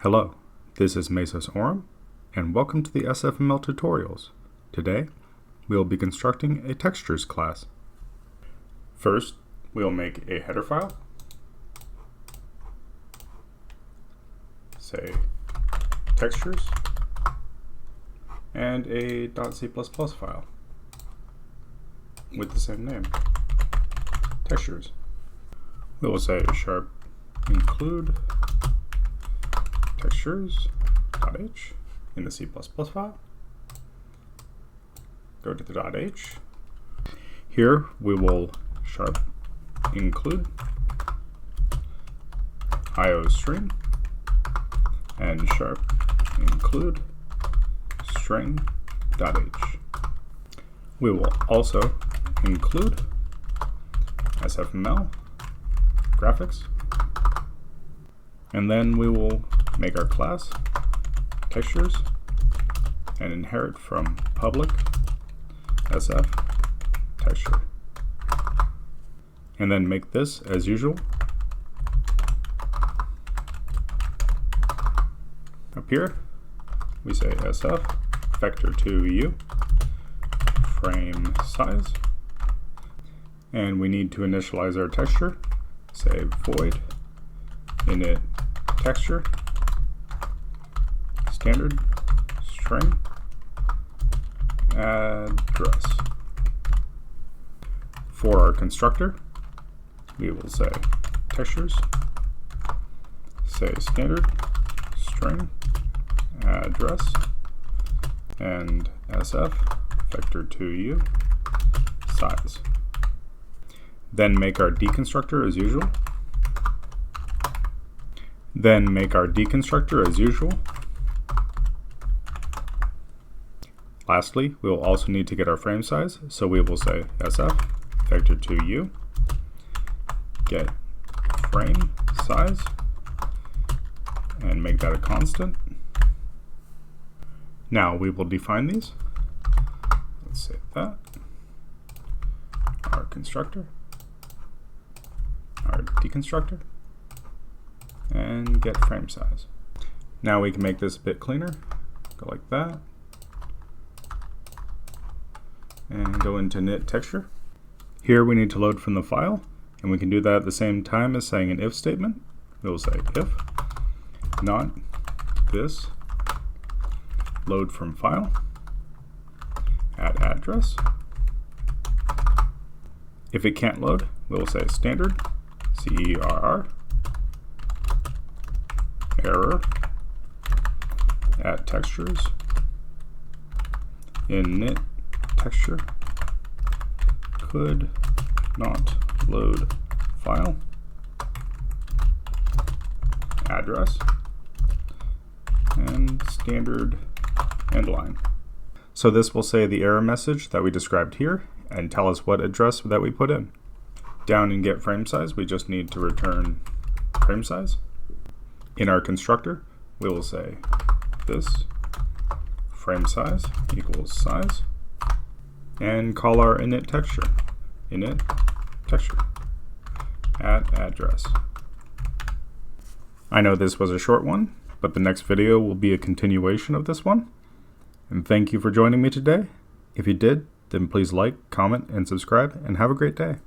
Hello, this is Mesos Orum, and welcome to the S.F.M.L tutorials. Today, we will be constructing a textures class. First, we will make a header file, say textures, and a .c++ file with the same name, textures. We will say sharp include textures.h in the C++ file. Go to the .h. Here we will sharp include IOString and sharp include string.h. We will also include S.F.M.L graphics, and then we will make our class textures and inherit from public SF texture, and then make this as usual. Up here we say SF vector to U frame size, and we need to initialize our texture. Say void init texture standard string address. For our constructor, we will say textures, say standard string address, and SF vector to U size. Then make our deconstructor as usual. Lastly, we will also need to get our frame size, so we will say SF vector to U get frame size and make that a constant. Now we will define these. Let's save that. Our constructor, our deconstructor, and get frame size. Now we can make this a bit cleaner. Go like that, and go into init texture. Here we need to load from the file, and we can do that at the same time as saying an if statement. We will say if not this load from file at address. If it can't load, we will say standard CERR error at textures init texture could not load file address and standard end line. So this will say the error message that we described here and tell us what address that we put in. Down in get frame size, we just need to return frame size. In our constructor, we will say this frame size equals size, and call our init texture at address. I know this was a short one, but the next video will be a continuation of this one. And thank you for joining me today. If you did, then please like, comment, and subscribe, and have a great day.